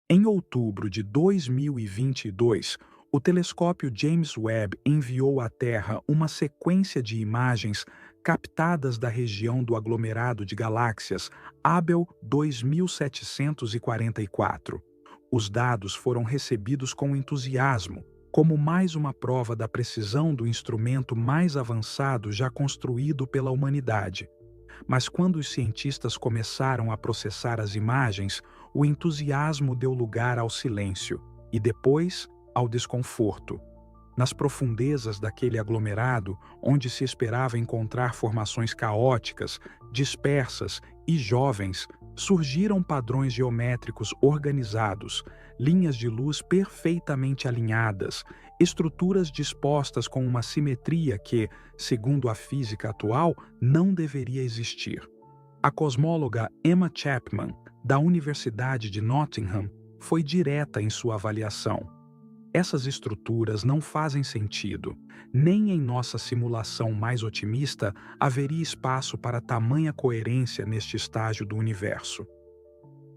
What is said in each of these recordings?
Em outubro de 2022, o telescópio James Webb enviou à Terra uma sequência de imagens captadas da região do aglomerado de galáxias Abell 2744. Os dados foram recebidos com entusiasmo, como mais uma prova da precisão do instrumento mais avançado já construído pela humanidade. Mas quando os cientistas começaram a processar as imagens, o entusiasmo deu lugar ao silêncio e depois ao desconforto. Nas profundezas daquele aglomerado, onde se esperava encontrar formações caóticas, dispersas e jovens, surgiram padrões geométricos organizados, linhas de luz perfeitamente alinhadas, estruturas dispostas com uma simetria que, segundo a física atual, não deveria existir. A cosmóloga Emma Chapman, da Universidade de Nottingham, foi direta em sua avaliação. Essas estruturas não fazem sentido. Nem em nossa simulação mais otimista haveria espaço para tamanha coerência neste estágio do universo.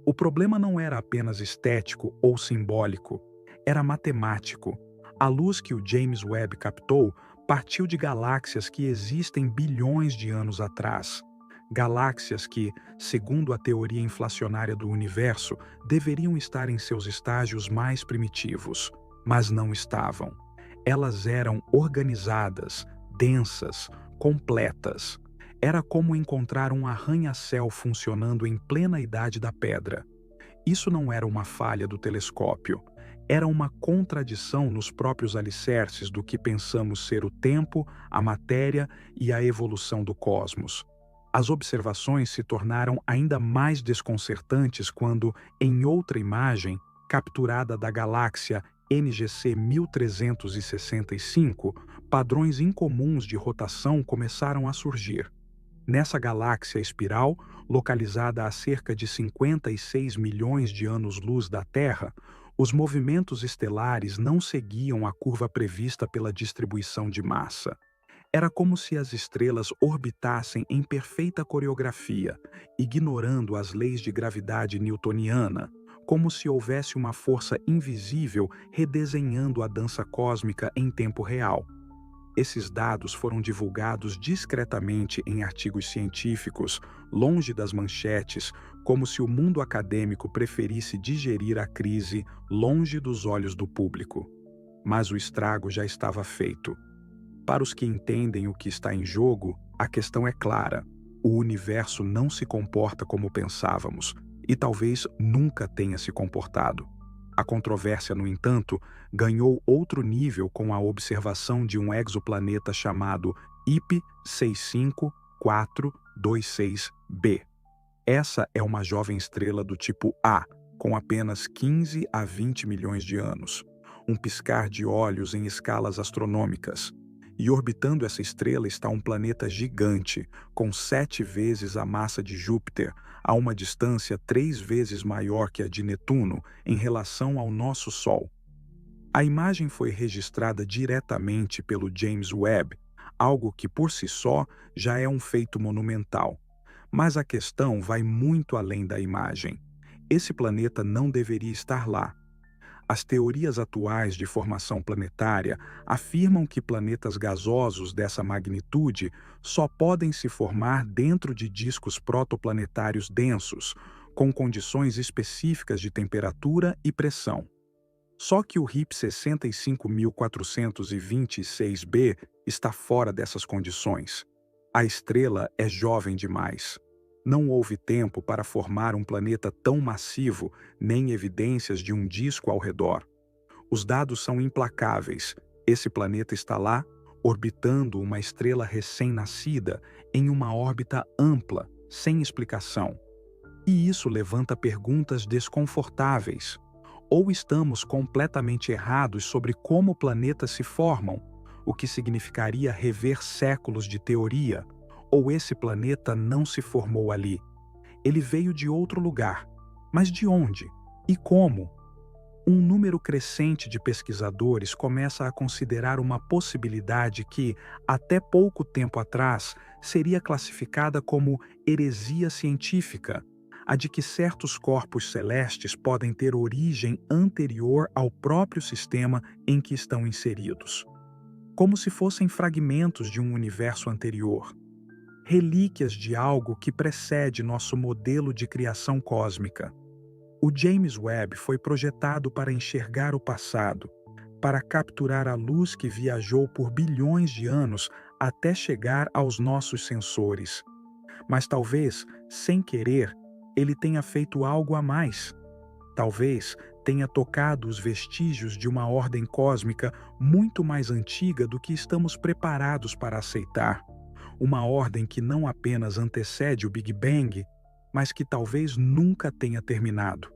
O problema não era apenas estético ou simbólico, era matemático. A luz que o James Webb captou partiu de galáxias que existem bilhões de anos atrás. Galáxias que, segundo a teoria inflacionária do universo, deveriam estar em seus estágios mais primitivos, mas não estavam. Elas eram organizadas, densas, completas. Era como encontrar um arranha-céu funcionando em plena idade da pedra. Isso não era uma falha do telescópio. Era uma contradição nos próprios alicerces do que pensamos ser o tempo, a matéria e a evolução do cosmos. As observações se tornaram ainda mais desconcertantes quando, em outra imagem, capturada da galáxia NGC 1365, padrões incomuns de rotação começaram a surgir. Nessa galáxia espiral, localizada a cerca de 56 milhões de anos-luz da Terra, os movimentos estelares não seguiam a curva prevista pela distribuição de massa. Era como se as estrelas orbitassem em perfeita coreografia, ignorando as leis de gravidade newtoniana, como se houvesse uma força invisível redesenhando a dança cósmica em tempo real. Esses dados foram divulgados discretamente em artigos científicos, longe das manchetes, como se o mundo acadêmico preferisse digerir a crise longe dos olhos do público. Mas o estrago já estava feito. Para os que entendem o que está em jogo, a questão é clara. O universo não se comporta como pensávamos, e talvez nunca tenha se comportado. A controvérsia, no entanto, ganhou outro nível com a observação de um exoplaneta chamado IP 65426b. Essa é uma jovem estrela do tipo A, com apenas 15 a 20 milhões de anos, um piscar de olhos em escalas astronômicas. E orbitando essa estrela está um planeta gigante, com 7 vezes a massa de Júpiter, a uma distância 3 vezes maior que a de Netuno em relação ao nosso Sol. A imagem foi registrada diretamente pelo James Webb, algo que por si só já é um feito monumental. Mas a questão vai muito além da imagem. Esse planeta não deveria estar lá. As teorias atuais de formação planetária afirmam que planetas gasosos dessa magnitude só podem se formar dentro de discos protoplanetários densos, com condições específicas de temperatura e pressão. Só que o RIP 65426b está fora dessas condições. A estrela é jovem demais. Não houve tempo para formar um planeta tão massivo, nem evidências de um disco ao redor. Os dados são implacáveis. Esse planeta está lá, orbitando uma estrela recém-nascida, em uma órbita ampla, sem explicação. E isso levanta perguntas desconfortáveis. Ou estamos completamente errados sobre como planetas se formam, o que significaria rever séculos de teoria, ou esse planeta não se formou ali. Ele veio de outro lugar. Mas de onde? E como? Um número crescente de pesquisadores começa a considerar uma possibilidade que, até pouco tempo atrás, seria classificada como heresia científica: a de que certos corpos celestes podem ter origem anterior ao próprio sistema em que estão inseridos, como se fossem fragmentos de um universo anterior, relíquias de algo que precede nosso modelo de criação cósmica. O James Webb foi projetado para enxergar o passado, para capturar a luz que viajou por bilhões de anos até chegar aos nossos sensores. Mas talvez, sem querer, ele tenha feito algo a mais. Talvez tenha tocado os vestígios de uma ordem cósmica muito mais antiga do que estamos preparados para aceitar. Uma ordem que não apenas antecede o Big Bang, mas que talvez nunca tenha terminado.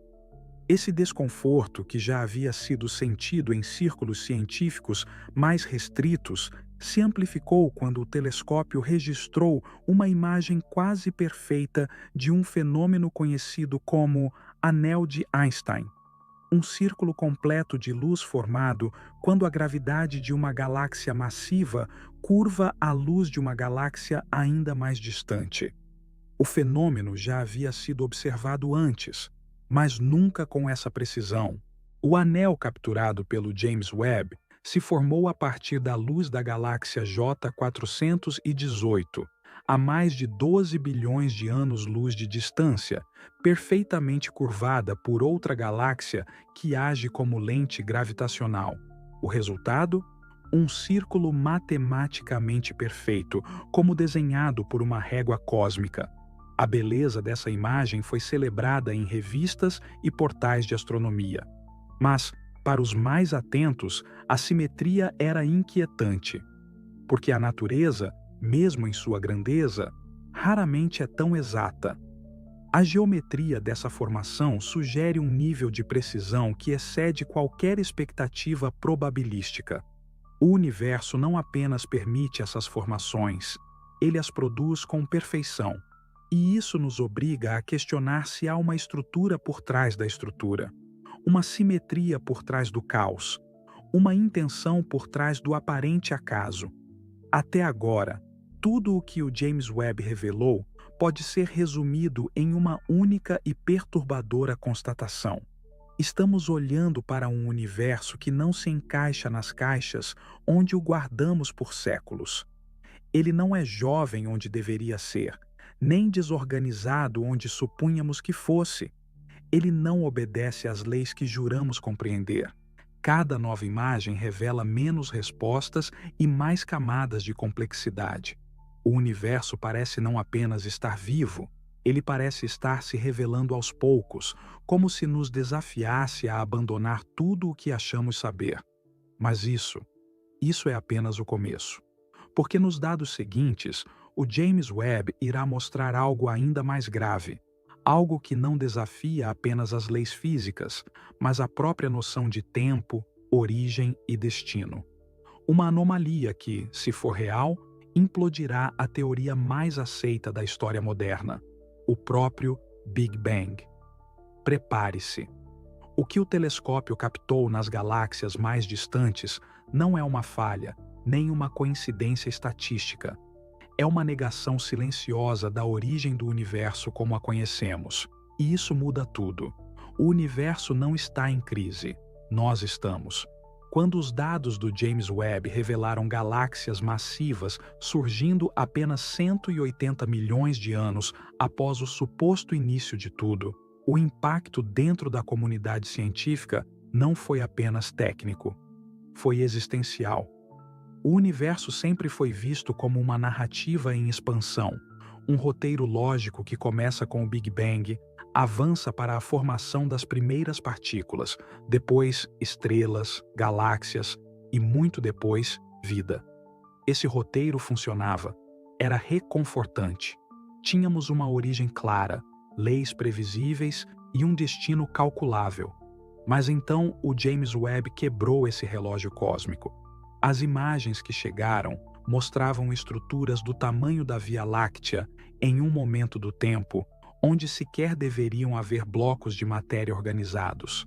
Esse desconforto, que já havia sido sentido em círculos científicos mais restritos, se amplificou quando o telescópio registrou uma imagem quase perfeita de um fenômeno conhecido como Anel de Einstein, um círculo completo de luz formado quando a gravidade de uma galáxia massiva curva a luz de uma galáxia ainda mais distante. O fenômeno já havia sido observado antes, mas nunca com essa precisão. O anel capturado pelo James Webb se formou a partir da luz da galáxia J418, a mais de 12 bilhões de anos-luz de distância, perfeitamente curvada por outra galáxia que age como lente gravitacional. O resultado? Um círculo matematicamente perfeito, como desenhado por uma régua cósmica. A beleza dessa imagem foi celebrada em revistas e portais de astronomia. Mas, para os mais atentos, a simetria era inquietante, porque a natureza, mesmo em sua grandeza, raramente é tão exata. A geometria dessa formação sugere um nível de precisão que excede qualquer expectativa probabilística. O universo não apenas permite essas formações, ele as produz com perfeição. E isso nos obriga a questionar se há uma estrutura por trás da estrutura, uma simetria por trás do caos, uma intenção por trás do aparente acaso. Até agora, tudo o que o James Webb revelou pode ser resumido em uma única e perturbadora constatação. Estamos olhando para um universo que não se encaixa nas caixas onde o guardamos por séculos. Ele não é jovem onde deveria ser, nem desorganizado onde supunhamos que fosse. Ele não obedece às leis que juramos compreender. Cada nova imagem revela menos respostas e mais camadas de complexidade. O universo parece não apenas estar vivo, ele parece estar se revelando aos poucos, como se nos desafiasse a abandonar tudo o que achamos saber. Mas isso é apenas o começo. Porque nos dados seguintes, o James Webb irá mostrar algo ainda mais grave, algo que não desafia apenas as leis físicas, mas a própria noção de tempo, origem e destino. Uma anomalia que, se for real, implodirá a teoria mais aceita da história moderna, o próprio Big Bang. Prepare-se. O que o telescópio captou nas galáxias mais distantes não é uma falha, nem uma coincidência estatística. É uma negação silenciosa da origem do universo como a conhecemos. E isso muda tudo. O universo não está em crise. Nós estamos. Quando os dados do James Webb revelaram galáxias massivas surgindo apenas 180 milhões de anos após o suposto início de tudo, o impacto dentro da comunidade científica não foi apenas técnico. Foi existencial. O universo sempre foi visto como uma narrativa em expansão, um roteiro lógico que começa com o Big Bang, avança para a formação das primeiras partículas, depois estrelas, galáxias e, muito depois, vida. Esse roteiro funcionava. Era reconfortante. Tínhamos uma origem clara, leis previsíveis e um destino calculável. Mas então o James Webb quebrou esse relógio cósmico. As imagens que chegaram mostravam estruturas do tamanho da Via Láctea em um momento do tempo onde sequer deveriam haver blocos de matéria organizados.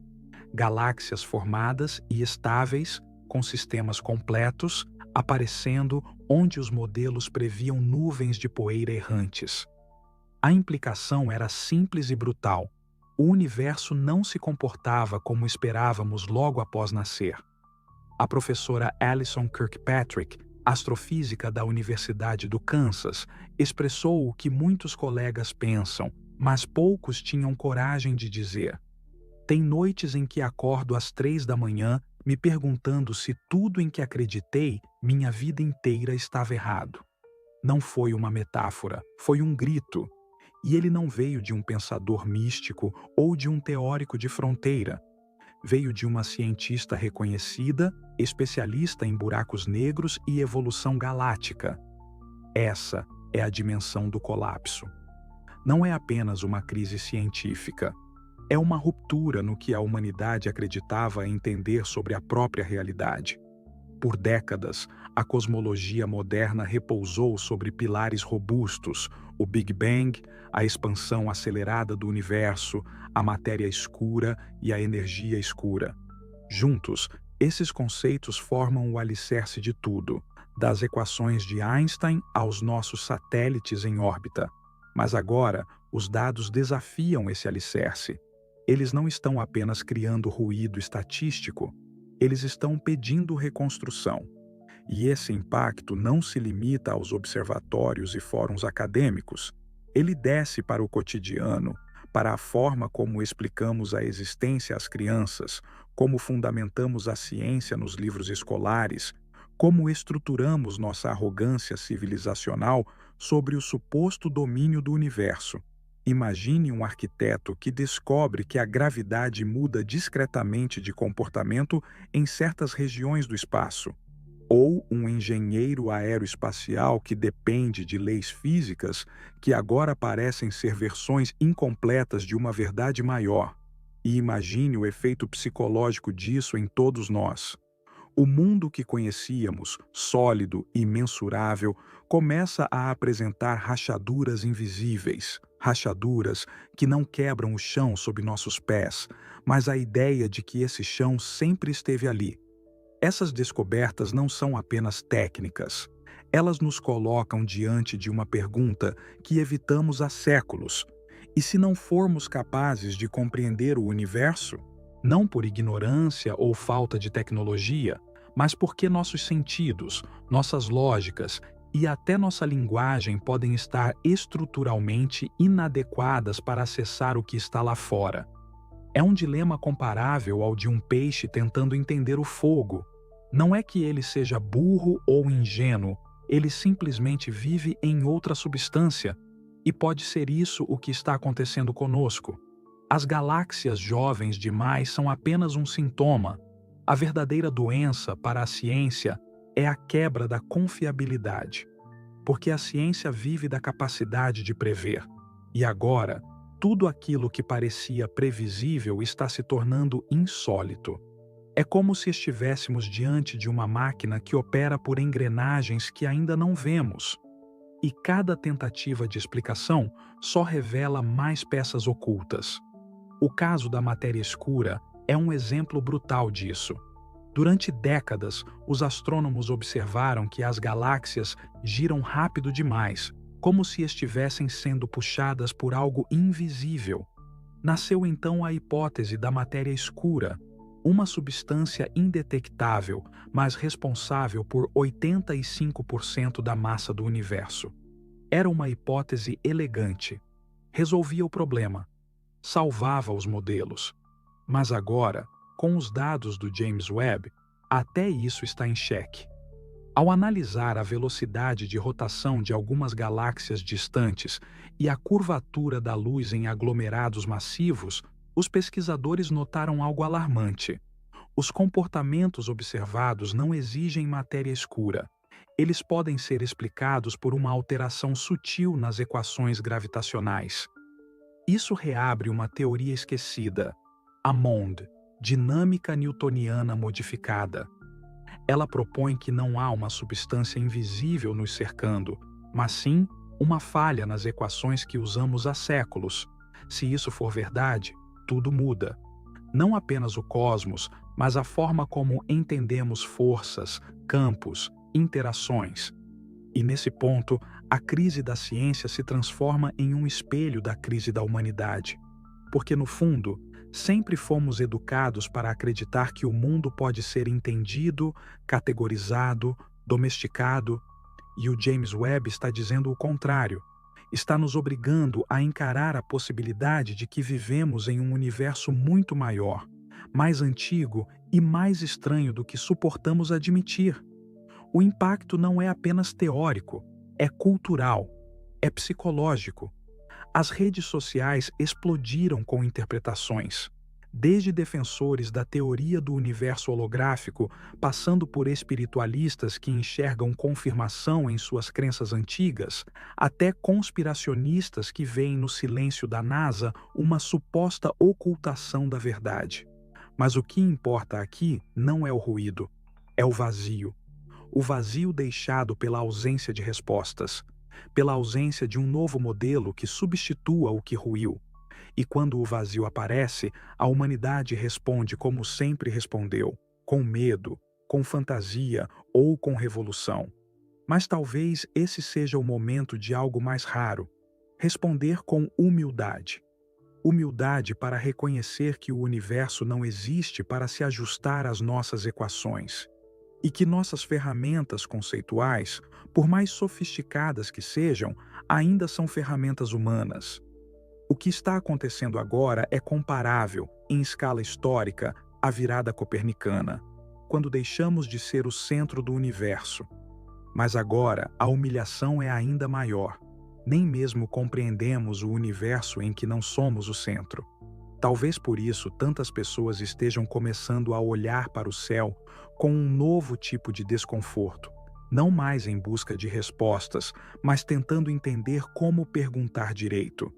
Galáxias formadas e estáveis, com sistemas completos, aparecendo onde os modelos previam nuvens de poeira errantes. A implicação era simples e brutal. O universo não se comportava como esperávamos logo após nascer. A professora Alison Kirkpatrick, astrofísica da Universidade do Kansas, expressou o que muitos colegas pensam, mas poucos tinham coragem de dizer. Tem noites em que acordo às 3 da manhã me perguntando se tudo em que acreditei minha vida inteira estava errado. Não foi uma metáfora, foi um grito. E ele não veio de um pensador místico ou de um teórico de fronteira. Veio de uma cientista reconhecida, especialista em buracos negros e evolução galáctica. Essa é a dimensão do colapso. Não é apenas uma crise científica. É uma ruptura no que a humanidade acreditava entender sobre a própria realidade. Por décadas, a cosmologia moderna repousou sobre pilares robustos: o Big Bang, a expansão acelerada do universo, a matéria escura e a energia escura. Juntos, esses conceitos formam o alicerce de tudo, das equações de Einstein aos nossos satélites em órbita. Mas agora, os dados desafiam esse alicerce. Eles não estão apenas criando ruído estatístico, eles estão pedindo reconstrução. E esse impacto não se limita aos observatórios e fóruns acadêmicos. Ele desce para o cotidiano, para a forma como explicamos a existência às crianças, como fundamentamos a ciência nos livros escolares, como estruturamos nossa arrogância civilizacional sobre o suposto domínio do universo. Imagine um arquiteto que descobre que a gravidade muda discretamente de comportamento em certas regiões do espaço. Ou um engenheiro aeroespacial que depende de leis físicas que agora parecem ser versões incompletas de uma verdade maior. E imagine o efeito psicológico disso em todos nós. O mundo que conhecíamos, sólido e mensurável, começa a apresentar rachaduras invisíveis, rachaduras que não quebram o chão sob nossos pés, mas a ideia de que esse chão sempre esteve ali. Essas descobertas não são apenas técnicas. Elas nos colocam diante de uma pergunta que evitamos há séculos. E se não formos capazes de compreender o universo? Não por ignorância ou falta de tecnologia, mas porque nossos sentidos, nossas lógicas e até nossa linguagem podem estar estruturalmente inadequadas para acessar o que está lá fora. É um dilema comparável ao de um peixe tentando entender o fogo. Não é que ele seja burro ou ingênuo, ele simplesmente vive em outra substância. E pode ser isso o que está acontecendo conosco. As galáxias jovens demais são apenas um sintoma. A verdadeira doença para a ciência é a quebra da confiabilidade. Porque a ciência vive da capacidade de prever. E agora, tudo aquilo que parecia previsível está se tornando insólito. É como se estivéssemos diante de uma máquina que opera por engrenagens que ainda não vemos. E cada tentativa de explicação só revela mais peças ocultas. O caso da matéria escura é um exemplo brutal disso. Durante décadas, os astrônomos observaram que as galáxias giram rápido demais, como se estivessem sendo puxadas por algo invisível. Nasceu então a hipótese da matéria escura, uma substância indetectável, mas responsável por 85% da massa do universo. Era uma hipótese elegante. Resolvia o problema. Salvava os modelos. Mas agora, com os dados do James Webb, até isso está em xeque. Ao analisar a velocidade de rotação de algumas galáxias distantes e a curvatura da luz em aglomerados massivos, os pesquisadores notaram algo alarmante. Os comportamentos observados não exigem matéria escura. Eles podem ser explicados por uma alteração sutil nas equações gravitacionais. Isso reabre uma teoria esquecida, a MOND, dinâmica newtoniana modificada. Ela propõe que não há uma substância invisível nos cercando, mas sim uma falha nas equações que usamos há séculos. Se isso for verdade, tudo muda. Não apenas o cosmos, mas a forma como entendemos forças, campos, interações. E nesse ponto, A crise da ciência se transforma em um espelho da crise da humanidade, porque, no fundo, sempre fomos educados para acreditar que o mundo pode ser entendido, categorizado, domesticado, e o James Webb está dizendo o contrário. Está nos obrigando a encarar a possibilidade de que vivemos em um universo muito maior, mais antigo e mais estranho do que suportamos admitir. O impacto não é apenas teórico, é cultural, é psicológico. As redes sociais explodiram com interpretações, desde defensores da teoria do universo holográfico, passando por espiritualistas que enxergam confirmação em suas crenças antigas, até conspiracionistas que veem no silêncio da NASA uma suposta ocultação da verdade. Mas o que importa aqui não é o ruído, é o vazio. O vazio deixado pela ausência de respostas, pela ausência de um novo modelo que substitua o que ruiu. E quando o vazio aparece, a humanidade responde como sempre respondeu, com medo, com fantasia ou com revolução. Mas talvez esse seja o momento de algo mais raro: responder com humildade. Humildade para reconhecer que o universo não existe para se ajustar às nossas equações. E que nossas ferramentas conceituais, por mais sofisticadas que sejam, ainda são ferramentas humanas. O que está acontecendo agora é comparável, em escala histórica, à virada copernicana, quando deixamos de ser o centro do universo. Mas agora a humilhação é ainda maior. Nem mesmo compreendemos o universo em que não somos o centro. Talvez por isso tantas pessoas estejam começando a olhar para o céu com um novo tipo de desconforto, não mais em busca de respostas, mas tentando entender como perguntar direito.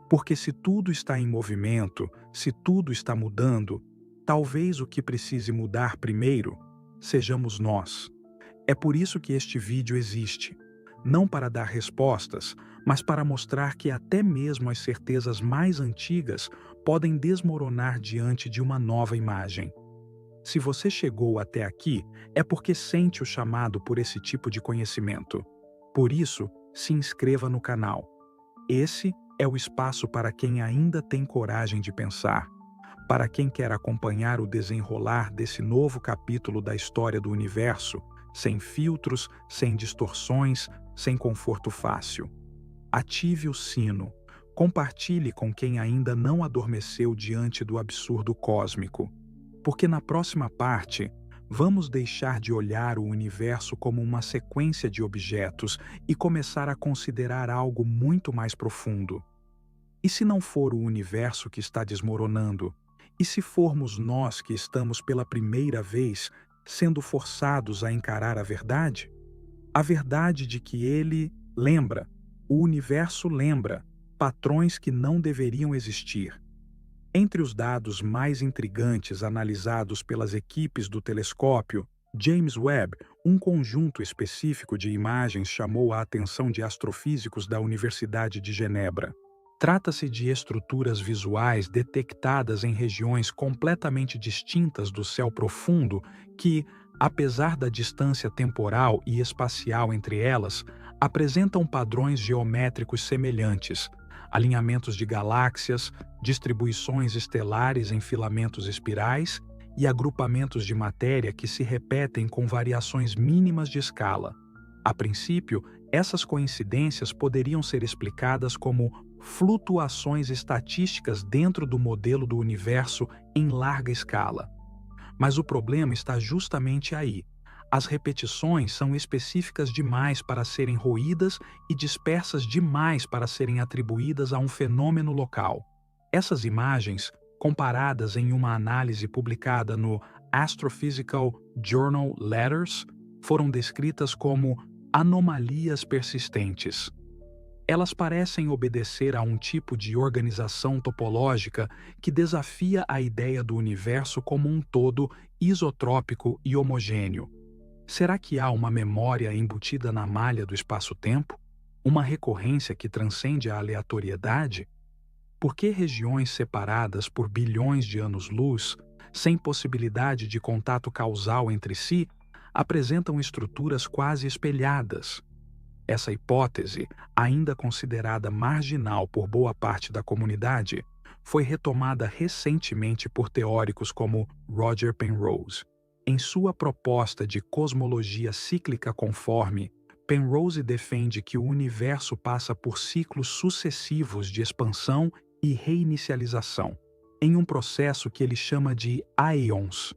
Porque se tudo está em movimento, se tudo está mudando, talvez o que precise mudar primeiro sejamos nós. É por isso que este vídeo existe. Não para dar respostas, mas para mostrar que até mesmo as certezas mais antigas podem desmoronar diante de uma nova imagem. Se você chegou até aqui, é porque sente o chamado por esse tipo de conhecimento. Por isso, se inscreva no canal. Esse é o espaço para quem ainda tem coragem de pensar, para quem quer acompanhar o desenrolar desse novo capítulo da história do universo, sem filtros, sem distorções, sem conforto fácil. Ative o sino. Compartilhe com quem ainda não adormeceu diante do absurdo cósmico. Porque na próxima parte, vamos deixar de olhar o universo como uma sequência de objetos e começar a considerar algo muito mais profundo. E se não for o universo que está desmoronando? E se formos nós que estamos pela primeira vez sendo forçados a encarar a verdade? A verdade de que ele lembra, o universo lembra, patrões que não deveriam existir. Entre os dados mais intrigantes analisados pelas equipes do telescópio James Webb, um conjunto específico de imagens chamou a atenção de astrofísicos da Universidade de Genebra. Trata-se de estruturas visuais detectadas em regiões completamente distintas do céu profundo que, apesar da distância temporal e espacial entre elas, apresentam padrões geométricos semelhantes, alinhamentos de galáxias, distribuições estelares em filamentos espirais e agrupamentos de matéria que se repetem com variações mínimas de escala. A princípio, essas coincidências poderiam ser explicadas como flutuações estatísticas dentro do modelo do universo em larga escala. Mas o problema está justamente aí. As repetições são específicas demais para serem roídas e dispersas demais para serem atribuídas a um fenômeno local. Essas imagens, comparadas em uma análise publicada no Astrophysical Journal Letters, foram descritas como anomalias persistentes. Elas parecem obedecer a um tipo de organização topológica que desafia a ideia do universo como um todo isotrópico e homogêneo. Será que há uma memória embutida na malha do espaço-tempo? Uma recorrência que transcende a aleatoriedade? Por que regiões separadas por bilhões de anos-luz, sem possibilidade de contato causal entre si, apresentam estruturas quase espelhadas? Essa hipótese, ainda considerada marginal por boa parte da comunidade, foi retomada recentemente por teóricos como Roger Penrose. Em sua proposta de cosmologia cíclica conforme, Penrose defende que o universo passa por ciclos sucessivos de expansão e reinicialização, em um processo que ele chama de aeons.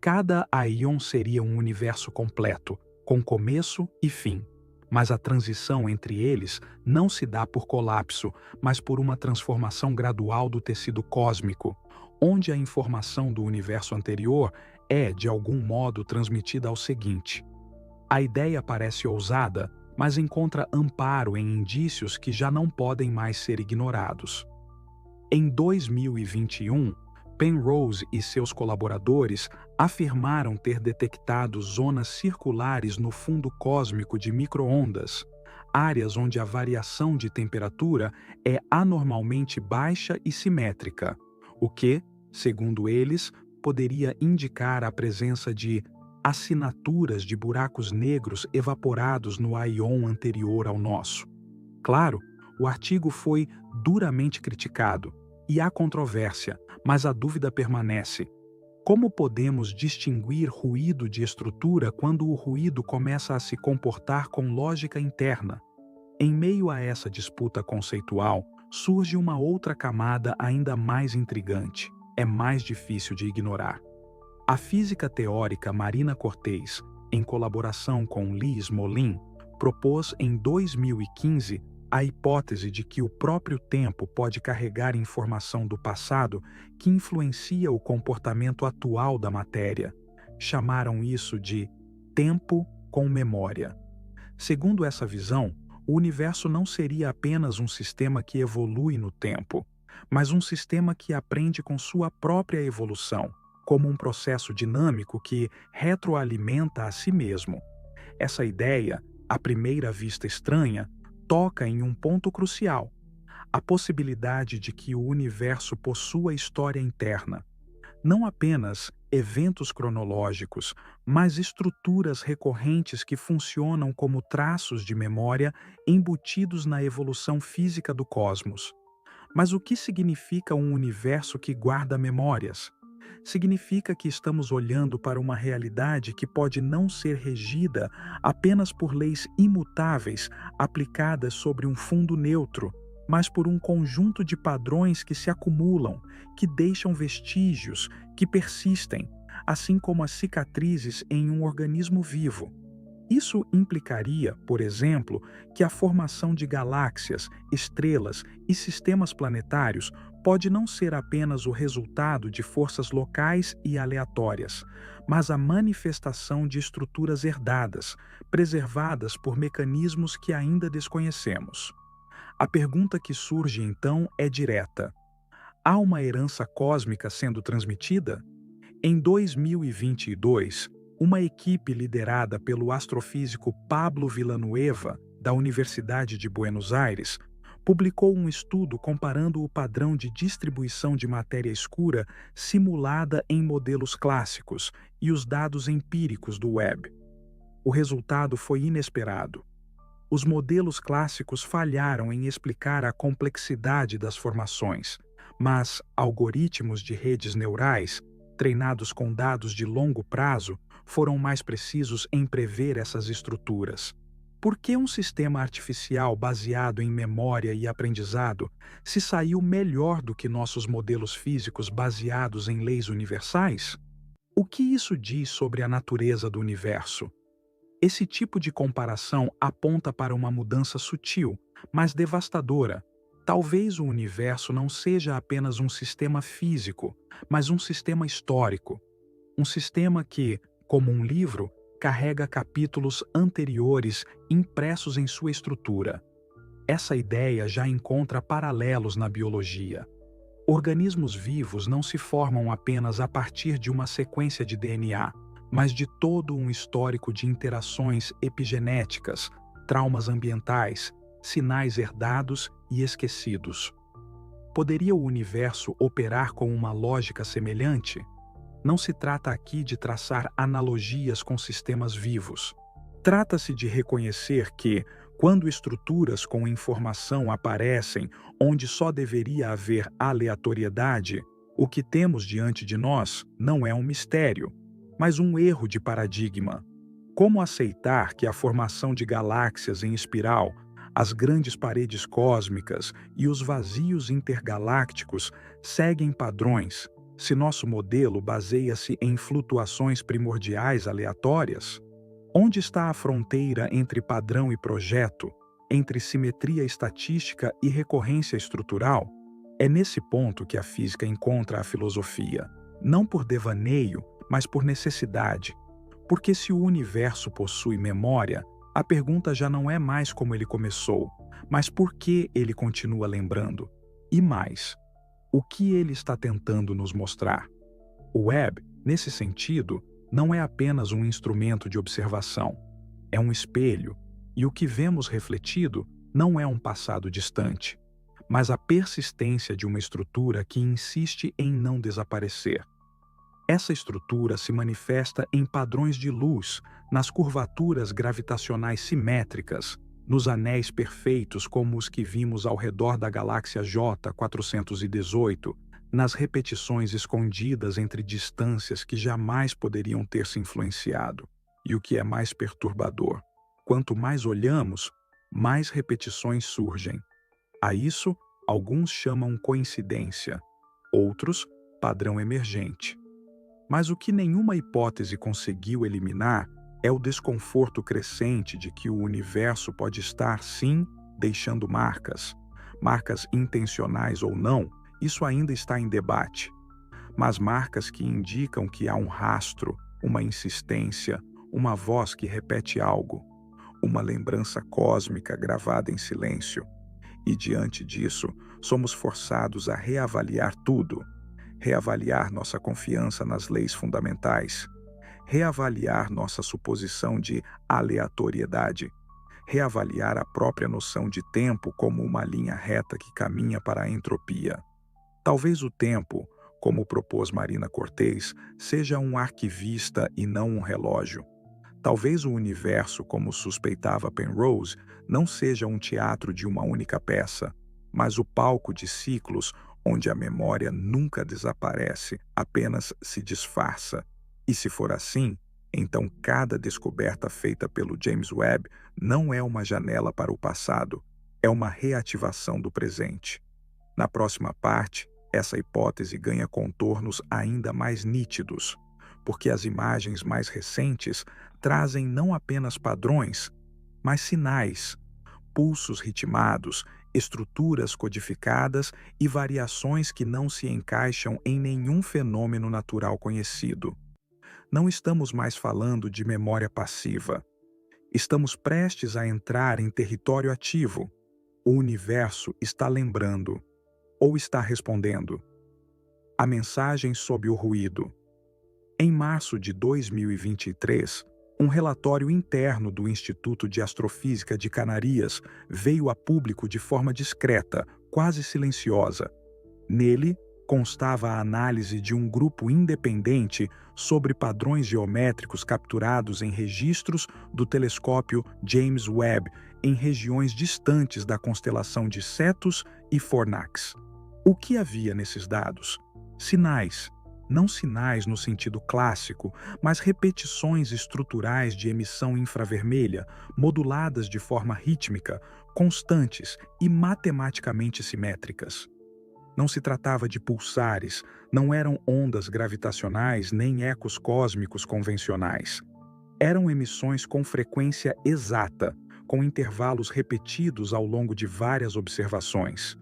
Cada aeon seria um universo completo, com começo e fim. Mas a transição entre eles não se dá por colapso, mas por uma transformação gradual do tecido cósmico, onde a informação do universo anterior é, de algum modo, transmitida ao seguinte. A ideia parece ousada, mas encontra amparo em indícios que já não podem mais ser ignorados. Em 2021, Penrose e seus colaboradores afirmaram ter detectado zonas circulares no fundo cósmico de micro-ondas, áreas onde a variação de temperatura é anormalmente baixa e simétrica, o que, segundo eles, poderia indicar a presença de assinaturas de buracos negros evaporados no aeon anterior ao nosso. Claro, o artigo foi duramente criticado e há controvérsia, mas a dúvida permanece. Como podemos distinguir ruído de estrutura quando o ruído começa a se comportar com lógica interna? Em meio a essa disputa conceitual, surge uma outra camada ainda mais intrigante. É mais difícil de ignorar. A física teórica Marina Cortês, em colaboração com Liz Molin, propôs em 2015 a hipótese de que o próprio tempo pode carregar informação do passado que influencia o comportamento atual da matéria. Chamaram isso de tempo com memória. Segundo essa visão, o universo não seria apenas um sistema que evolui no tempo, mas um sistema que aprende com sua própria evolução, como um processo dinâmico que retroalimenta a si mesmo. Essa ideia, à primeira vista estranha, toca em um ponto crucial: a possibilidade de que o universo possua história interna. Não apenas eventos cronológicos, mas estruturas recorrentes que funcionam como traços de memória embutidos na evolução física do cosmos. Mas o que significa um universo que guarda memórias? Significa que estamos olhando para uma realidade que pode não ser regida apenas por leis imutáveis aplicadas sobre um fundo neutro, mas por um conjunto de padrões que se acumulam, que deixam vestígios, que persistem, assim como as cicatrizes em um organismo vivo. Isso implicaria, por exemplo, que a formação de galáxias, estrelas e sistemas planetários pode não ser apenas o resultado de forças locais e aleatórias, mas a manifestação de estruturas herdadas, preservadas por mecanismos que ainda desconhecemos. A pergunta que surge então é direta: há uma herança cósmica sendo transmitida? Em 2022, uma equipe liderada pelo astrofísico Pablo Villanueva, da Universidade de Buenos Aires, publicou um estudo comparando o padrão de distribuição de matéria escura simulada em modelos clássicos e os dados empíricos do Webb. O resultado foi inesperado. Os modelos clássicos falharam em explicar a complexidade das formações, mas algoritmos de redes neurais, treinados com dados de longo prazo, foram mais precisos em prever essas estruturas. Por que um sistema artificial baseado em memória e aprendizado se saiu melhor do que nossos modelos físicos baseados em leis universais? O que isso diz sobre a natureza do universo? Esse tipo de comparação aponta para uma mudança sutil, mas devastadora. Talvez o universo não seja apenas um sistema físico, mas um sistema histórico. Um sistema que, como um livro, carrega capítulos anteriores impressos em sua estrutura. Essa ideia já encontra paralelos na biologia. Organismos vivos não se formam apenas a partir de uma sequência de DNA, mas de todo um histórico de interações epigenéticas, traumas ambientais, sinais herdados e esquecidos. Poderia o universo operar com uma lógica semelhante? Não se trata aqui de traçar analogias com sistemas vivos. Trata-se de reconhecer que, Quando estruturas com informação aparecem onde só deveria haver aleatoriedade, o que temos diante de nós não é um mistério, mas um erro de paradigma. Como aceitar que a formação de galáxias em espiral, as grandes paredes cósmicas e os vazios intergalácticos seguem padrões, se nosso modelo baseia-se em flutuações primordiais aleatórias? Onde está a fronteira entre padrão e projeto, entre simetria estatística e recorrência estrutural? É nesse ponto que a física encontra a filosofia, não por devaneio, mas por necessidade. Porque se o universo possui memória, a pergunta já não é mais como ele começou, mas por que ele continua lembrando. E mais, o que ele está tentando nos mostrar? O Webb, nesse sentido, não é apenas um instrumento de observação, é um espelho, e o que vemos refletido não é um passado distante, mas a persistência de uma estrutura que insiste em não desaparecer. Essa estrutura se manifesta em padrões de luz, nas curvaturas gravitacionais simétricas, nos anéis perfeitos como os que vimos ao redor da galáxia J418, nas repetições escondidas entre distâncias que jamais poderiam ter se influenciado. E o que é mais perturbador, quanto mais olhamos, mais repetições surgem. A isso, alguns chamam coincidência, outros, padrão emergente. Mas o que nenhuma hipótese conseguiu eliminar é o desconforto crescente de que o universo pode estar, sim, deixando marcas. Marcas intencionais ou não, isso ainda está em debate. Mas marcas que indicam que há um rastro, uma insistência, uma voz que repete algo, uma lembrança cósmica gravada em silêncio. E diante disso, somos forçados a reavaliar tudo. Reavaliar nossa confiança nas leis fundamentais, reavaliar nossa suposição de aleatoriedade, reavaliar a própria noção de tempo como uma linha reta que caminha para a entropia. Talvez o tempo, como propôs Marina Cortês, seja um arquivista e não um relógio. Talvez o universo, como suspeitava Penrose, não seja um teatro de uma única peça, mas o palco de ciclos onde a memória nunca desaparece, apenas se disfarça. E se for assim, então cada descoberta feita pelo James Webb não é uma janela para o passado, é uma reativação do presente. Na próxima parte, essa hipótese ganha contornos ainda mais nítidos, porque as imagens mais recentes trazem não apenas padrões, mas sinais, pulsos ritmados, estruturas codificadas e variações que não se encaixam em nenhum fenômeno natural conhecido. Não estamos mais falando de memória passiva. Estamos prestes a entrar em território ativo. O universo está lembrando, ou está respondendo. A mensagem sob o ruído. Em março de 2023, um relatório interno do Instituto de Astrofísica de Canarias veio a público de forma discreta, quase silenciosa. Nele, constava a análise de um grupo independente sobre padrões geométricos capturados em registros do telescópio James Webb em regiões distantes da constelação de Cetus e Fornax. O que havia nesses dados? Sinais. Não sinais no sentido clássico, mas repetições estruturais de emissão infravermelha, moduladas de forma rítmica, constantes e matematicamente simétricas. Não se tratava de pulsares, não eram ondas gravitacionais nem ecos cósmicos convencionais. Eram emissões com frequência exata, com intervalos repetidos ao longo de várias observações.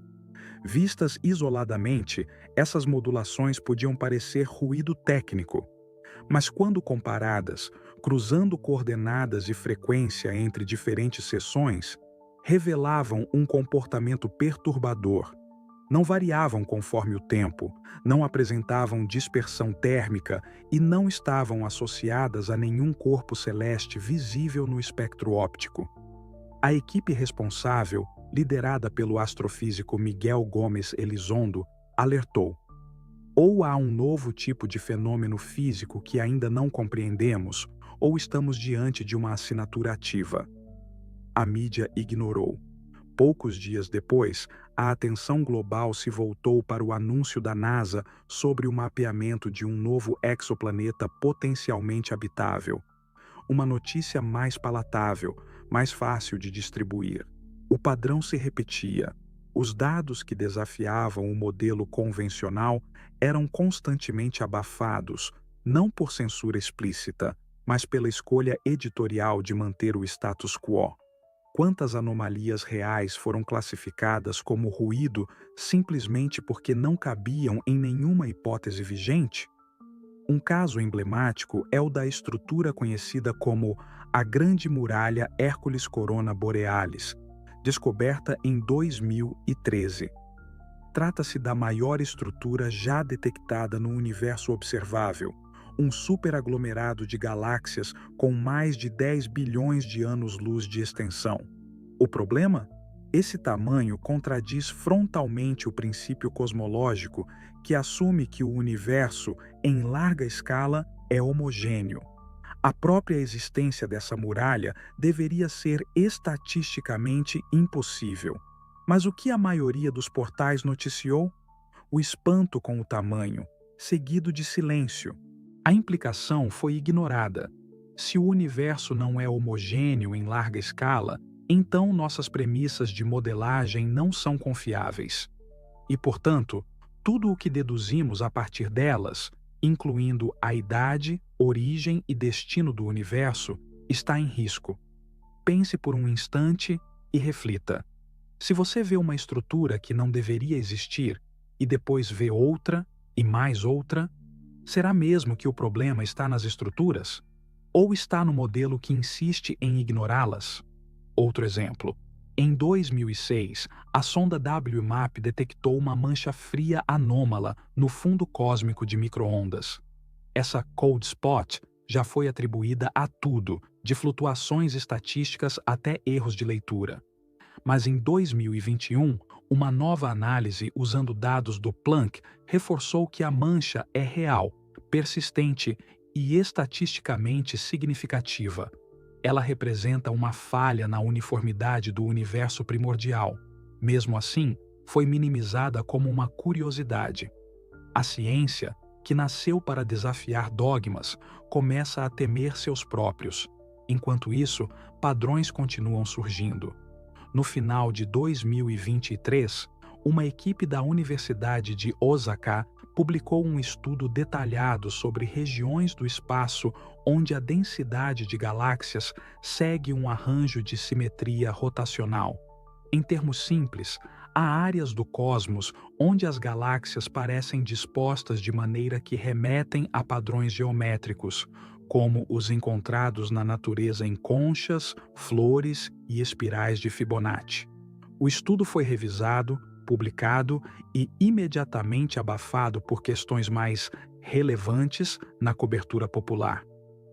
Vistas isoladamente, essas modulações podiam parecer ruído técnico, mas quando comparadas, cruzando coordenadas e frequência entre diferentes seções, revelavam um comportamento perturbador. Não variavam conforme o tempo, não apresentavam dispersão térmica e não estavam associadas a nenhum corpo celeste visível no espectro óptico. A equipe responsável, liderada pelo astrofísico Miguel Gomes Elizondo, alertou: ou há um novo tipo de fenômeno físico que ainda não compreendemos, ou estamos diante de uma assinatura ativa. A mídia ignorou. Poucos dias depois, a atenção global se voltou para o anúncio da NASA sobre o mapeamento de um novo exoplaneta potencialmente habitável. Uma notícia mais palatável, mais fácil de distribuir. O padrão se repetia. Os dados que desafiavam o modelo convencional eram constantemente abafados, não por censura explícita, mas pela escolha editorial de manter o status quo. Quantas anomalias reais foram classificadas como ruído simplesmente porque não cabiam em nenhuma hipótese vigente? Um caso emblemático é o da estrutura conhecida como a Grande Muralha Hércules Corona Borealis, descoberta em 2013. Trata-se da maior estrutura já detectada no universo observável, um superaglomerado de galáxias com mais de 10 bilhões de anos-luz de extensão. O problema? Esse tamanho contradiz frontalmente o princípio cosmológico que assume que o universo, em larga escala, é homogêneo. A própria existência dessa muralha deveria ser estatisticamente impossível. Mas o que a maioria dos portais noticiou? O espanto com o tamanho, seguido de silêncio. A implicação foi ignorada. Se o universo não é homogêneo em larga escala, então nossas premissas de modelagem não são confiáveis. E, portanto, tudo o que deduzimos a partir delas, incluindo a idade, origem e destino do universo, está em risco. Pense por um instante e reflita. Se você vê uma estrutura que não deveria existir e depois vê outra e mais outra, será mesmo que o problema está nas estruturas? Ou está no modelo que insiste em ignorá-las? Outro exemplo. Em 2006, a sonda WMAP detectou uma mancha fria anômala no fundo cósmico de micro-ondas. Essa cold spot já foi atribuída a tudo, de flutuações estatísticas até erros de leitura. Mas em 2021, uma nova análise usando dados do Planck reforçou que a mancha é real, persistente e estatisticamente significativa. Ela representa uma falha na uniformidade do universo primordial. Mesmo assim, foi minimizada como uma curiosidade. A ciência, que nasceu para desafiar dogmas, começa a temer seus próprios. Enquanto isso, padrões continuam surgindo. No final de 2023, uma equipe da Universidade de Osaka publicou um estudo detalhado sobre regiões do espaço onde a densidade de galáxias segue um arranjo de simetria rotacional. Em termos simples, há áreas do cosmos onde as galáxias parecem dispostas de maneira que remetem a padrões geométricos, como os encontrados na natureza em conchas, flores e espirais de Fibonacci. O estudo foi revisado, publicado e imediatamente abafado por questões mais relevantes na cobertura popular.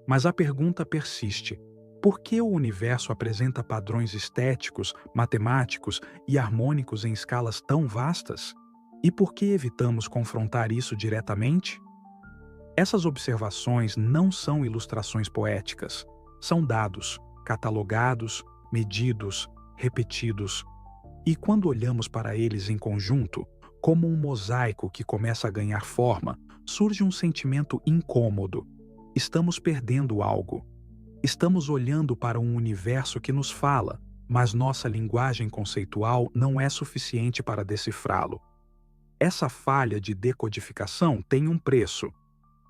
Mas a pergunta persiste: por que o universo apresenta padrões estéticos, matemáticos e harmônicos em escalas tão vastas? E por que evitamos confrontar isso diretamente? Essas observações não são ilustrações poéticas, são dados, catalogados, medidos, repetidos. E quando olhamos para eles em conjunto, como um mosaico que começa a ganhar forma, surge um sentimento incômodo. Estamos perdendo algo. Estamos olhando para um universo que nos fala, mas nossa linguagem conceitual não é suficiente para decifrá-lo. Essa falha de decodificação tem um preço.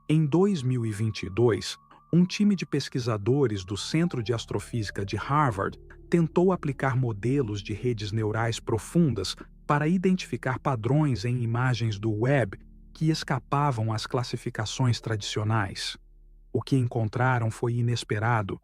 Em 2022, um time de pesquisadores do Centro de Astrofísica de Harvard tentou aplicar modelos de redes neurais profundas para identificar padrões em imagens do web que escapavam às classificações tradicionais. O que encontraram foi inesperado.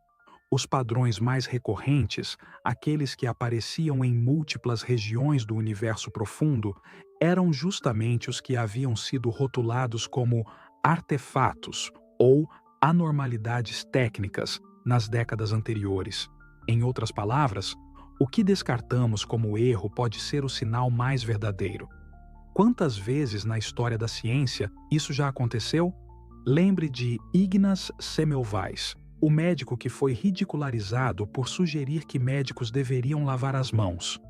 Os padrões mais recorrentes, aqueles que apareciam em múltiplas regiões do universo profundo, eram justamente os que haviam sido rotulados como artefatos ou anormalidades técnicas nas décadas anteriores. Em outras palavras, o que descartamos como erro pode ser o sinal mais verdadeiro. Quantas vezes na história da ciência isso já aconteceu? Lembre de Ignaz Semmelweis, O médico que foi ridicularizado por sugerir que médicos deveriam lavar as mãos.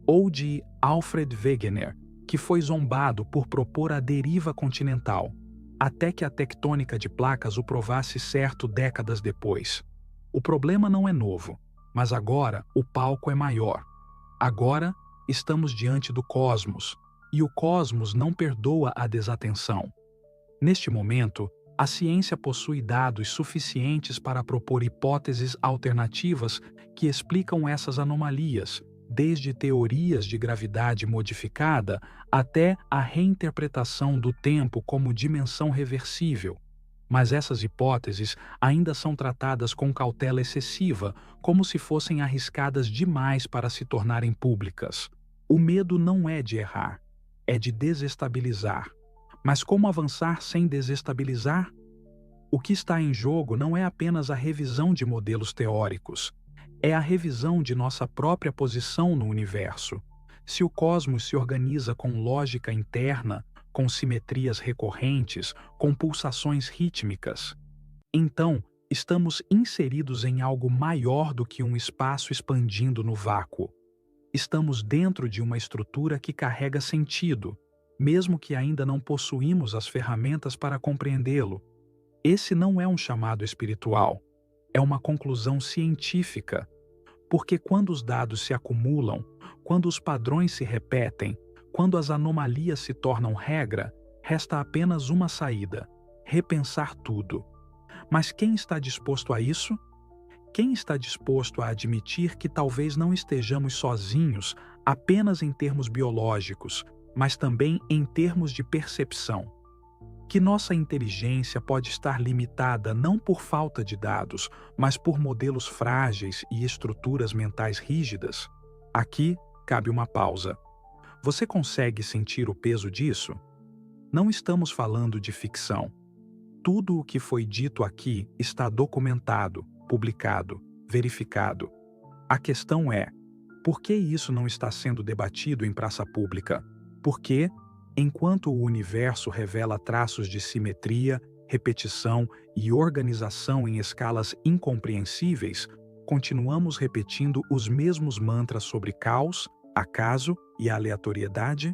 Ou de Alfred Wegener, que foi zombado por propor a deriva continental, até que a tectônica de placas o provasse certo décadas depois. O problema não é novo, mas agora o palco é maior. Agora estamos diante do cosmos, e o cosmos não perdoa a desatenção. Neste momento, a ciência possui dados suficientes para propor hipóteses alternativas que explicam essas anomalias, desde teorias de gravidade modificada até a reinterpretação do tempo como dimensão reversível. Mas essas hipóteses ainda são tratadas com cautela excessiva, como se fossem arriscadas demais para se tornarem públicas. O medo não é de errar, é de desestabilizar. Mas como avançar sem desestabilizar? O que está em jogo não é apenas a revisão de modelos teóricos, é a revisão de nossa própria posição no universo. Se o cosmos se organiza com lógica interna, com simetrias recorrentes, com pulsações rítmicas, então estamos inseridos em algo maior do que um espaço expandindo no vácuo. Estamos dentro de uma estrutura que carrega sentido, mesmo que ainda não possuímos as ferramentas para compreendê-lo. Esse não é um chamado espiritual, é uma conclusão científica, porque quando os dados se acumulam, quando os padrões se repetem, quando as anomalias se tornam regra, resta apenas uma saída: repensar tudo. Mas quem está disposto a isso? Quem está disposto a admitir que talvez não estejamos sozinhos apenas em termos biológicos, mas também em termos de percepção? Que nossa inteligência pode estar limitada não por falta de dados, mas por modelos frágeis e estruturas mentais rígidas? Aqui cabe uma pausa. Você consegue sentir o peso disso? Não estamos falando de ficção. Tudo o que foi dito aqui está documentado, publicado, verificado. A questão é: por que isso não está sendo debatido em praça pública? Porque, enquanto o universo revela traços de simetria, repetição e organização em escalas incompreensíveis, continuamos repetindo os mesmos mantras sobre caos, acaso e aleatoriedade?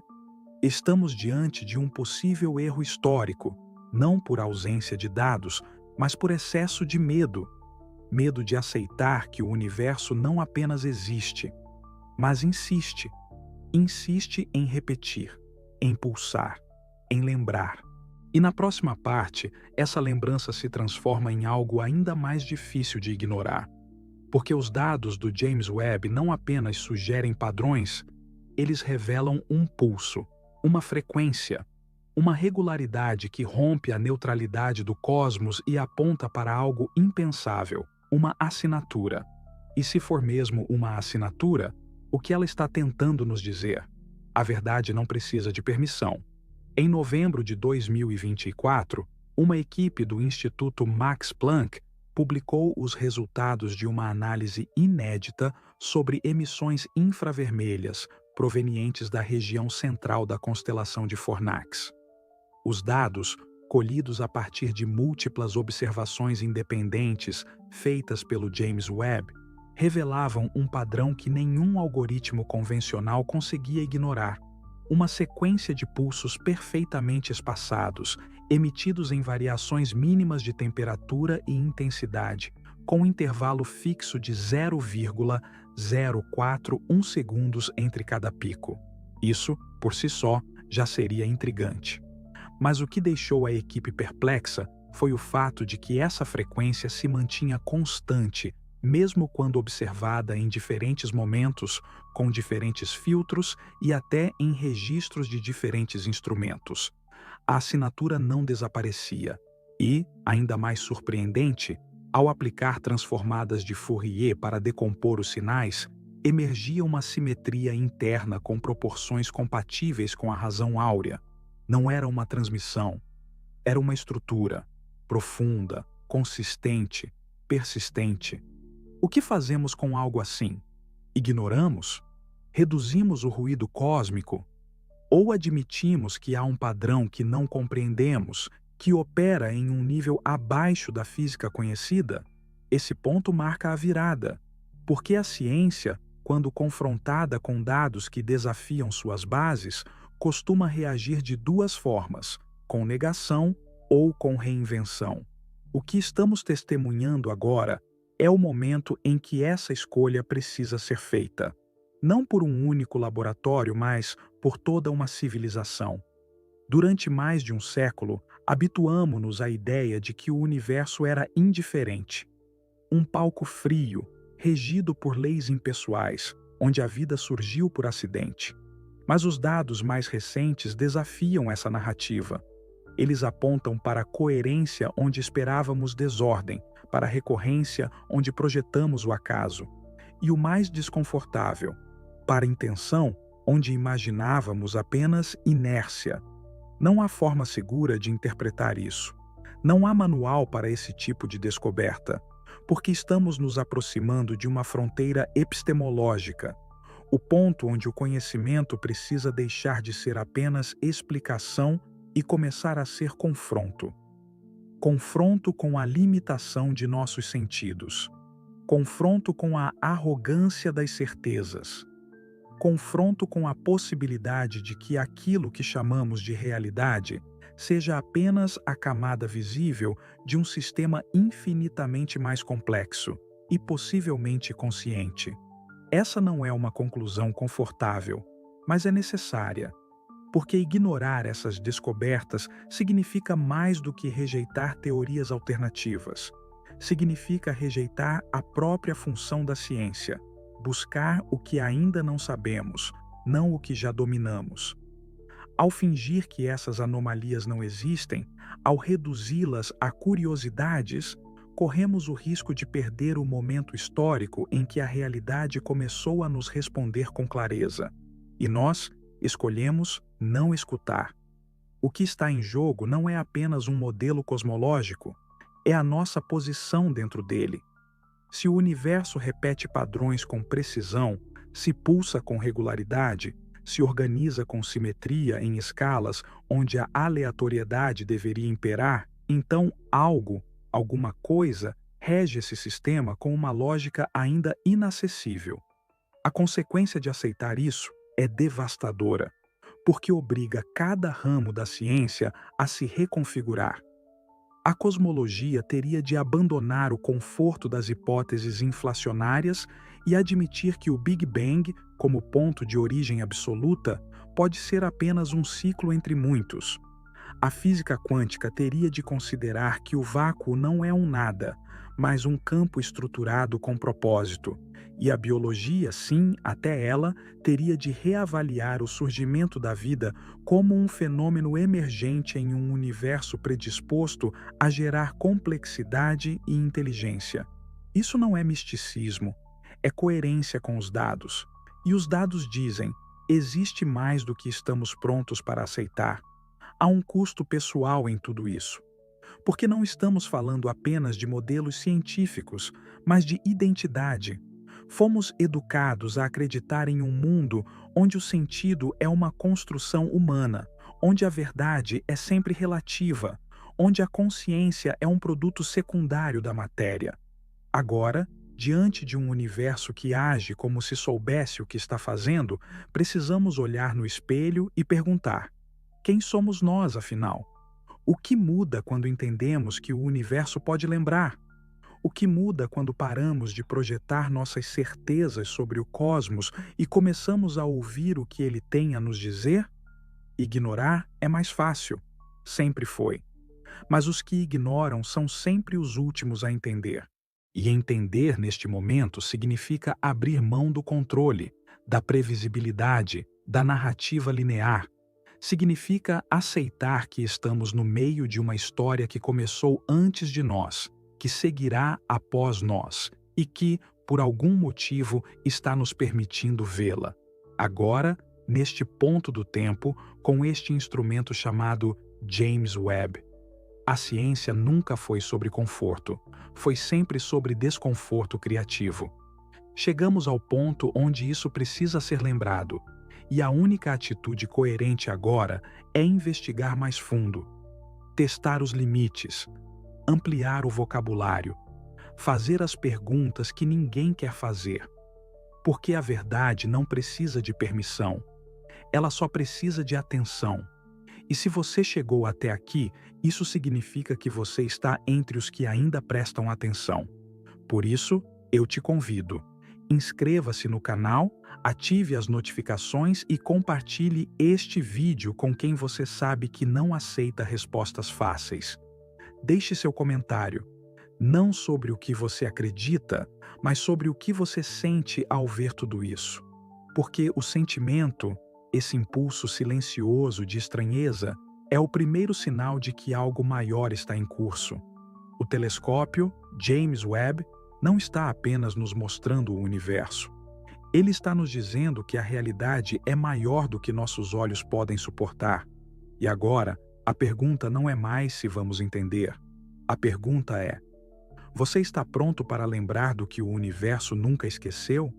Estamos diante de um possível erro histórico, não por ausência de dados, mas por excesso de medo. Medo de aceitar que o universo não apenas existe, mas insiste. Insiste em repetir, em pulsar, em lembrar. E na próxima parte, essa lembrança se transforma em algo ainda mais difícil de ignorar. Porque os dados do James Webb não apenas sugerem padrões, eles revelam um pulso, uma frequência, uma regularidade que rompe a neutralidade do cosmos e aponta para algo impensável, uma assinatura. E se for mesmo uma assinatura, o que ela está tentando nos dizer? A verdade não precisa de permissão. Em novembro de 2024, uma equipe do Instituto Max Planck publicou os resultados de uma análise inédita sobre emissões infravermelhas provenientes da região central da constelação de Fornax. Os dados, colhidos a partir de múltiplas observações independentes feitas pelo James Webb, revelavam um padrão que nenhum algoritmo convencional conseguia ignorar: uma sequência de pulsos perfeitamente espaçados, emitidos em variações mínimas de temperatura e intensidade, com um intervalo fixo de 0,041 segundos entre cada pico. Isso, por si só, já seria intrigante. Mas o que deixou a equipe perplexa foi o fato de que essa frequência se mantinha constante, mesmo quando observada em diferentes momentos, com diferentes filtros e até em registros de diferentes instrumentos. A assinatura não desaparecia e, ainda mais surpreendente, ao aplicar transformadas de Fourier para decompor os sinais, emergia uma simetria interna com proporções compatíveis com a razão áurea. Não era uma transmissão, era uma estrutura profunda, consistente, persistente. O que fazemos com algo assim? Ignoramos? Reduzimos o ruído cósmico? Ou admitimos que há um padrão que não compreendemos, que opera em um nível abaixo da física conhecida? Esse ponto marca a virada, porque a ciência, quando confrontada com dados que desafiam suas bases, costuma reagir de duas formas: com negação ou com reinvenção. O que estamos testemunhando agora é o momento em que essa escolha precisa ser feita. Não por um único laboratório, mas por toda uma civilização. Durante mais de um século, habituamo-nos à ideia de que o universo era indiferente. Um palco frio, regido por leis impessoais, onde a vida surgiu por acidente. Mas os dados mais recentes desafiam essa narrativa. Eles apontam para a coerência onde esperávamos desordem, para a recorrência onde projetamos o acaso. E o mais desconfortável, para a intenção onde imaginávamos apenas inércia. Não há forma segura de interpretar isso. Não há manual para esse tipo de descoberta, porque estamos nos aproximando de uma fronteira epistemológica, o ponto onde o conhecimento precisa deixar de ser apenas explicação e começar a ser confronto. Confronto com a limitação de nossos sentidos. Confronto com a arrogância das certezas. Confronto com a possibilidade de que aquilo que chamamos de realidade seja apenas a camada visível de um sistema infinitamente mais complexo e possivelmente consciente. Essa não é uma conclusão confortável, mas é necessária, porque ignorar essas descobertas significa mais do que rejeitar teorias alternativas. Significa rejeitar a própria função da ciência, buscar o que ainda não sabemos, não o que já dominamos. Ao fingir que essas anomalias não existem, ao reduzi-las a curiosidades, corremos o risco de perder o momento histórico em que a realidade começou a nos responder com clareza. E nós escolhemos não escutar. O que está em jogo não é apenas um modelo cosmológico, é a nossa posição dentro dele. Se o universo repete padrões com precisão, se pulsa com regularidade, se organiza com simetria em escalas onde a aleatoriedade deveria imperar, então alguma coisa, rege esse sistema com uma lógica ainda inacessível. A consequência de aceitar isso é devastadora, porque obriga cada ramo da ciência a se reconfigurar. A cosmologia teria de abandonar o conforto das hipóteses inflacionárias e admitir que o Big Bang, como ponto de origem absoluta, pode ser apenas um ciclo entre muitos. A física quântica teria de considerar que o vácuo não é um nada, mas um campo estruturado com propósito, e a biologia, sim, até ela, teria de reavaliar o surgimento da vida como um fenômeno emergente em um universo predisposto a gerar complexidade e inteligência. Isso não é misticismo, é coerência com os dados. E os dados dizem: existe mais do que estamos prontos para aceitar. Há um custo pessoal em tudo isso. Porque não estamos falando apenas de modelos científicos, mas de identidade. Fomos educados a acreditar em um mundo onde o sentido é uma construção humana, onde a verdade é sempre relativa, onde a consciência é um produto secundário da matéria. Agora, diante de um universo que age como se soubesse o que está fazendo, precisamos olhar no espelho e perguntar: quem somos nós, afinal? O que muda quando entendemos que o universo pode lembrar? O que muda quando paramos de projetar nossas certezas sobre o cosmos e começamos a ouvir o que ele tem a nos dizer? Ignorar é mais fácil. Sempre foi. Mas os que ignoram são sempre os últimos a entender. E entender neste momento significa abrir mão do controle, da previsibilidade, da narrativa linear. Significa aceitar que estamos no meio de uma história que começou antes de nós, que seguirá após nós e que, por algum motivo, está nos permitindo vê-la. Agora, neste ponto do tempo, com este instrumento chamado James Webb. A ciência nunca foi sobre conforto, foi sempre sobre desconforto criativo. Chegamos ao ponto onde isso precisa ser lembrado. E a única atitude coerente agora é investigar mais fundo, testar os limites, ampliar o vocabulário, fazer as perguntas que ninguém quer fazer. Porque a verdade não precisa de permissão, ela só precisa de atenção. E se você chegou até aqui, isso significa que você está entre os que ainda prestam atenção. Por isso, eu te convido. Inscreva-se no canal, ative as notificações e compartilhe este vídeo com quem você sabe que não aceita respostas fáceis. Deixe seu comentário, não sobre o que você acredita, mas sobre o que você sente ao ver tudo isso. Porque o sentimento, esse impulso silencioso de estranheza, é o primeiro sinal de que algo maior está em curso. O telescópio, James Webb, não está apenas nos mostrando o universo. Ele está nos dizendo que a realidade é maior do que nossos olhos podem suportar. E agora, a pergunta não é mais se vamos entender. A pergunta é: você está pronto para lembrar do que o universo nunca esqueceu?